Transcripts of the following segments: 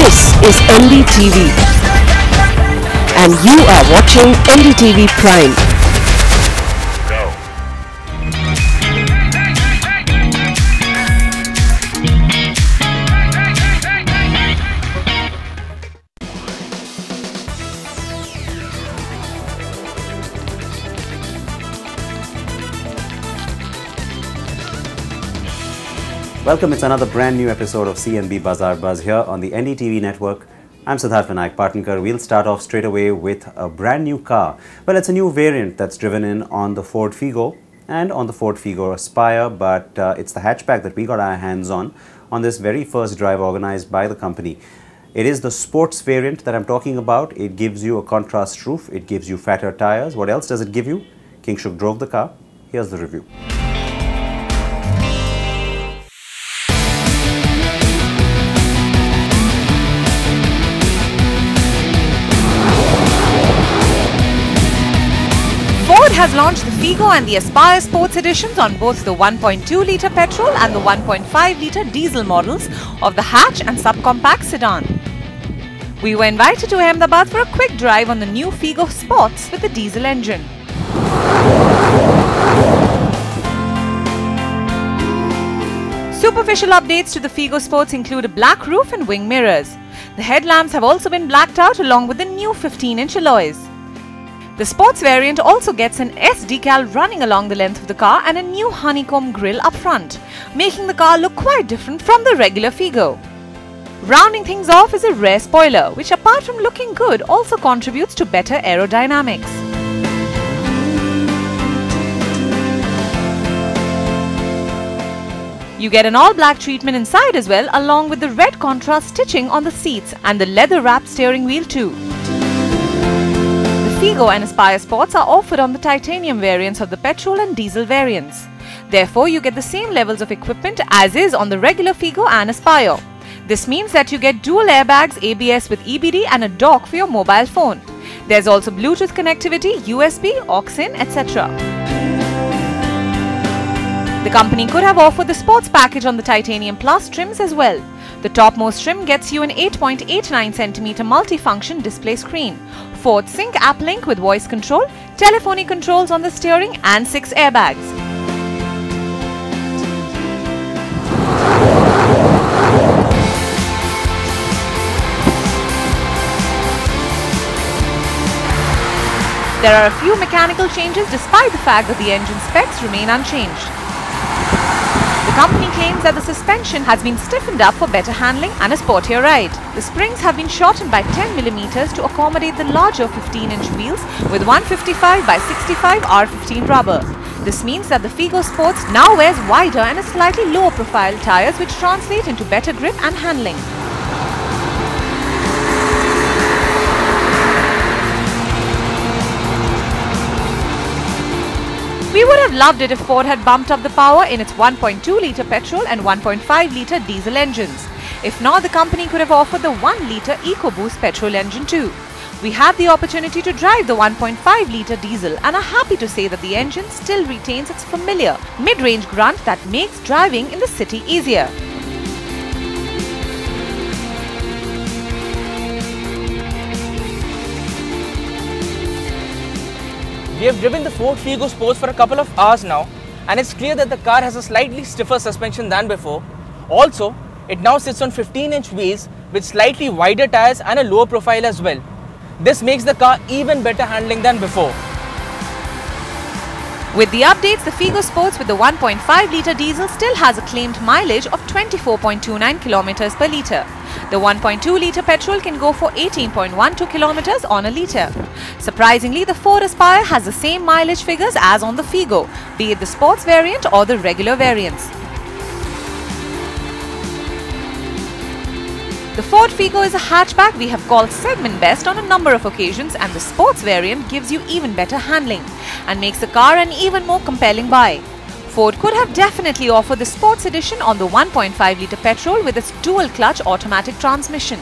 This is NDTV and you are watching NDTV Prime. Welcome, it's another brand new episode of CNB Bazaar Buzz here on the NDTV network. I'm Siddharth Vinayak Patankar. We'll start off straight away with a brand new car. Well, it's a new variant that's driven in on the Ford Figo and on the Ford Figo Aspire, but it's the hatchback that we got our hands on this very first drive organized by the company. It is the sports variant that I'm talking about. It gives you a contrast roof, it gives you fatter tires. What else does it give you? Kingshuk drove the car. Here's the review. Ford has launched the Figo and the Aspire Sports editions on both the 1.2-litre petrol and the 1.5-litre diesel models of the hatch and subcompact sedan. We were invited to Ahmedabad for a quick drive on the new Figo Sports with the diesel engine. Superficial updates to the Figo Sports include a black roof and wing mirrors. The headlamps have also been blacked out along with the new 15-inch alloys. The sports variant also gets an S decal running along the length of the car and a new honeycomb grille up front, making the car look quite different from the regular Figo. Rounding things off is a rear spoiler, which apart from looking good also contributes to better aerodynamics. You get an all-black treatment inside as well, along with the red contrast stitching on the seats and the leather-wrapped steering wheel too. Figo and Aspire Sports are offered on the titanium variants of the petrol and diesel variants. Therefore, you get the same levels of equipment as is on the regular Figo and Aspire. This means that you get dual airbags, ABS with EBD and a dock for your mobile phone. There's also Bluetooth connectivity, USB, aux-in, etc. The company could have offered the sports package on the Titanium Plus trims as well. The topmost trim gets you an 8.89cm multifunction display screen, Ford Sync app link with voice control, telephonic controls on the steering and 6 airbags. There are a few mechanical changes despite the fact that the engine specs remain unchanged. The company claims that the suspension has been stiffened up for better handling and a sportier ride. The springs have been shortened by 10mm to accommodate the larger 15-inch wheels with 155 by 65 R15 rubber. This means that the Figo Sports now wears wider and a slightly lower profile tires, which translate into better grip and handling. We would have loved it if Ford had bumped up the power in its 1.2-litre petrol and 1.5-litre diesel engines. If not, the company could have offered the 1-litre EcoBoost petrol engine too. We had the opportunity to drive the 1.5-litre diesel and are happy to say that the engine still retains its familiar mid-range grunt that makes driving in the city easier. We have driven the Ford Figo Sports for a couple of hours now, and it's clear that the car has a slightly stiffer suspension than before. Also, it now sits on 15-inch wheels with slightly wider tires and a lower profile as well. This makes the car even better handling than before. With the updates, the Figo Sports with the 1.5-litre diesel still has a claimed mileage of 24.29 km per litre. The 1.2-litre petrol can go for 18.12 km on a litre. Surprisingly, the Ford Aspire has the same mileage figures as on the Figo, be it the sports variant or the regular variants. The Ford Figo is a hatchback we have called segment best on a number of occasions, and the sports variant gives you even better handling and makes the car an even more compelling buy. Ford could have definitely offered the sports edition on the 1.5-litre petrol with its dual-clutch automatic transmission.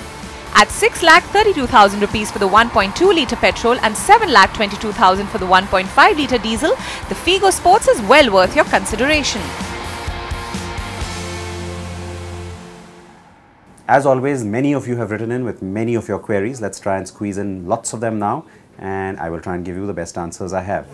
At 6,32,000 rupees for the 1.2-litre petrol and 7,22,000 for the 1.5-litre diesel, the Figo Sports is well worth your consideration. As always, many of you have written in with many of your queries. Let's try and squeeze in lots of them now, and I will try and give you the best answers I have.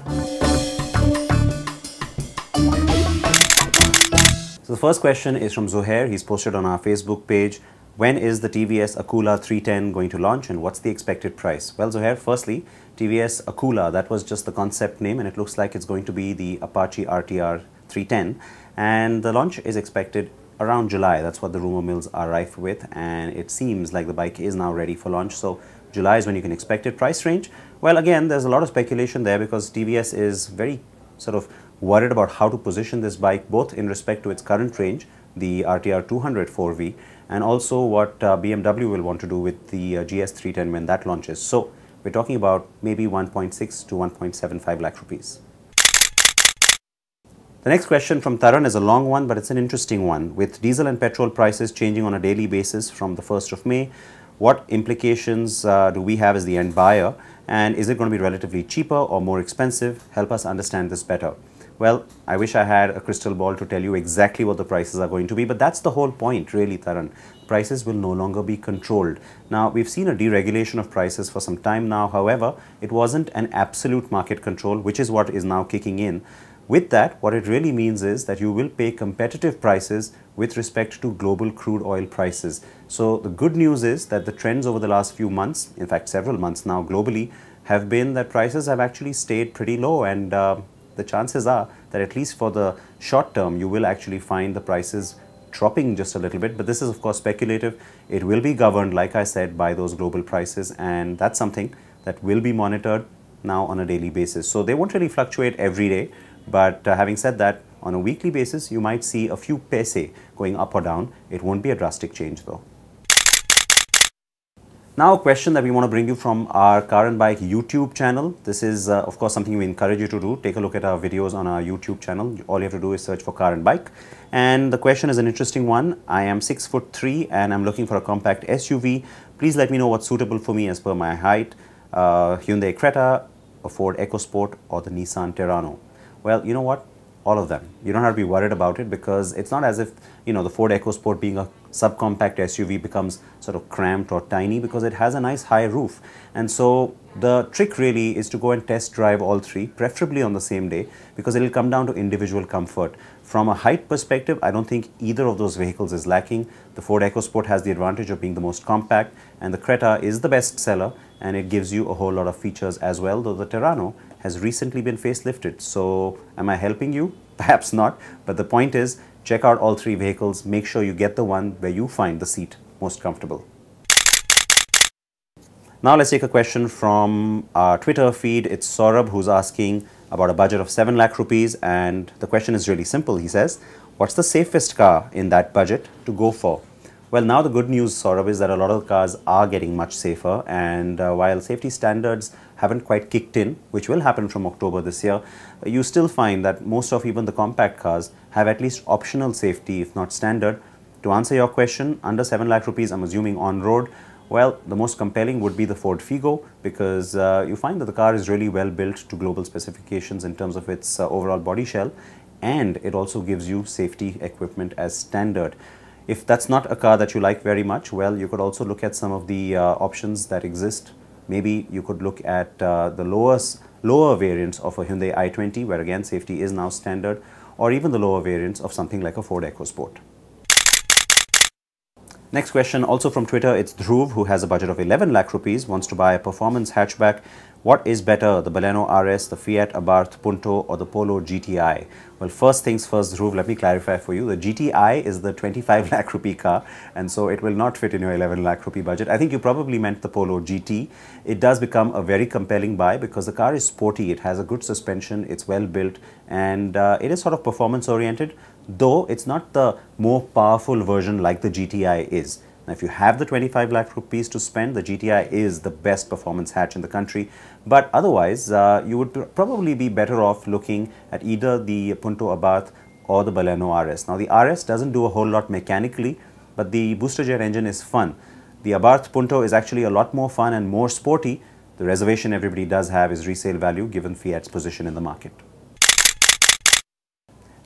So the first question is from Zuhair. He's posted on our Facebook page. When is the TVS Akula 310 going to launch, and what's the expected price? Well, Zuhair, firstly, TVS Akula, that was just the concept name, and it looks like it's going to be the Apache RTR 310, and the launch is expected around July. That's what the rumor mills are rife with, and it seems like the bike is now ready for launch. So July is when you can expect it. Price range, well, again, there's a lot of speculation there because TVS is very sort of worried about how to position this bike, both in respect to its current range, the RTR 200 4V, and also what BMW will want to do with the GS 310 when that launches. So we're talking about maybe 1.6 to 1.75 lakh rupees. The next question from Taran is a long one, but it's an interesting one. With diesel and petrol prices changing on a daily basis from the 1st of May, what implications do we have as the end buyer? And is it going to be relatively cheaper or more expensive? Help us understand this better. Well, I wish I had a crystal ball to tell you exactly what the prices are going to be, but that's the whole point, really, Taran. Prices will no longer be controlled. Now, we've seen a deregulation of prices for some time now. However, it wasn't an absolute market control, which is what is now kicking in. With that, what it really means is that you will pay competitive prices with respect to global crude oil prices. So the good news is that the trends over the last few months, in fact several months now globally, have been that prices have actually stayed pretty low, and the chances are that at least for the short term you will actually find the prices dropping just a little bit. But this is of course speculative. It will be governed, like I said, by those global prices, and that's something that will be monitored now on a daily basis. So they won't really fluctuate every day. But having said that, on a weekly basis, you might see a few paise going up or down. It won't be a drastic change though. Now a question that we want to bring you from our Car and Bike YouTube channel. This is of course something we encourage you to do. Take a look at our videos on our YouTube channel. All you have to do is search for Car and Bike. And the question is an interesting one. I am 6'3" and I'm looking for a compact SUV. Please let me know what's suitable for me as per my height. Hyundai Creta, a Ford EcoSport, or the Nissan Terrano. Well, you know what? All of them. You don't have to be worried about it because it's not as if, you know, the Ford EcoSport being a subcompact SUV becomes sort of cramped or tiny, because it has a nice high roof. And so the trick really is to go and test drive all three, preferably on the same day, because it will come down to individual comfort. From a height perspective, I don't think either of those vehicles is lacking. The Ford EcoSport has the advantage of being the most compact, and the Creta is the best seller, and it gives you a whole lot of features as well, though the Terrano has recently been facelifted. So am I helping you? Perhaps not, but the point is, check out all three vehicles. Make sure you get the one where you find the seat most comfortable. Now let's take a question from our Twitter feed. It's Saurabh who's asking about a budget of 7 lakh rupees, and the question is really simple. He says, what's the safest car in that budget to go for? Well, now the good news, Saurabh, is that a lot of cars are getting much safer, and while safety standards haven't quite kicked in, which will happen from October this year, you still find that most of even the compact cars have at least optional safety, if not standard. To answer your question, under 7 lakh rupees, I'm assuming on road, well, the most compelling would be the Ford Figo, because you find that the car is really well built to global specifications in terms of its overall body shell, and it also gives you safety equipment as standard. If that's not a car that you like very much, well, you could also look at some of the options that exist. Maybe you could look at the lower variants of a Hyundai i20, where again safety is now standard, or even the lower variants of something like a Ford EcoSport. Next question, also from Twitter, it's Dhruv, who has a budget of 11 lakh rupees, wants to buy a performance hatchback. What is better, the Baleno RS, the Fiat Abarth Punto, or the Polo GTI? Well, first things first, Dhruv, let me clarify for you. The GTI is the 25 lakh rupee car, and so it will not fit in your 11 lakh rupee budget. I think you probably meant the Polo GT. It does become a very compelling buy because the car is sporty, it has a good suspension, it's well built, and it is sort of performance oriented, though it's not the more powerful version like the GTI is. Now, if you have the 25 lakh rupees to spend, the GTI is the best performance hatch in the country. But otherwise, you would probably be better off looking at either the Punto Abarth or the Baleno RS. Now, the RS doesn't do a whole lot mechanically, but the booster jet engine is fun. The Abarth Punto is actually a lot more fun and more sporty. The reservation everybody does have is resale value given Fiat's position in the market.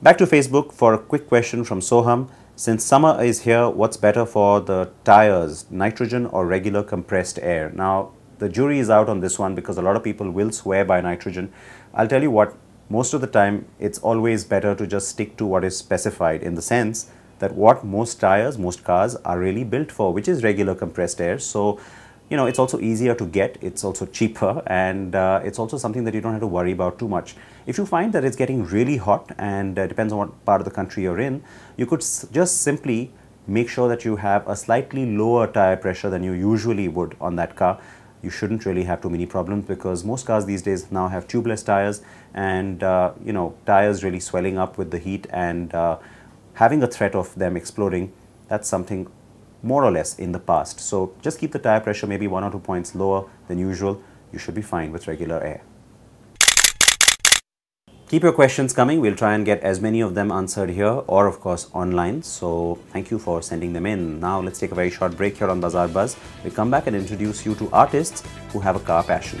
Back to Facebook for a quick question from Soham. Since summer is here, what's better for the tires, nitrogen or regular compressed air? Now, the jury is out on this one because a lot of people will swear by nitrogen. I'll tell you what, most of the time, it's always better to just stick to what is specified, in the sense that what most tires, most cars are really built for, which is regular compressed air. So, you know, it's also easier to get, it's also cheaper, and it's also something that you don't have to worry about too much. If you find that it's getting really hot, and depends on what part of the country you're in, you could just simply make sure that you have a slightly lower tire pressure than you usually would on that car. You shouldn't really have too many problems, because most cars these days now have tubeless tires, and you know, tires really swelling up with the heat and having a threat of them exploding. That's something more or less in the past. So just keep the tire pressure maybe 1 or 2 points lower than usual. You should be fine with regular air. Keep your questions coming. We'll try and get as many of them answered here, or of course online. So thank you for sending them in. Now let's take a very short break here on Bazaar Buzz. We'll come back and introduce you to artists who have a car passion.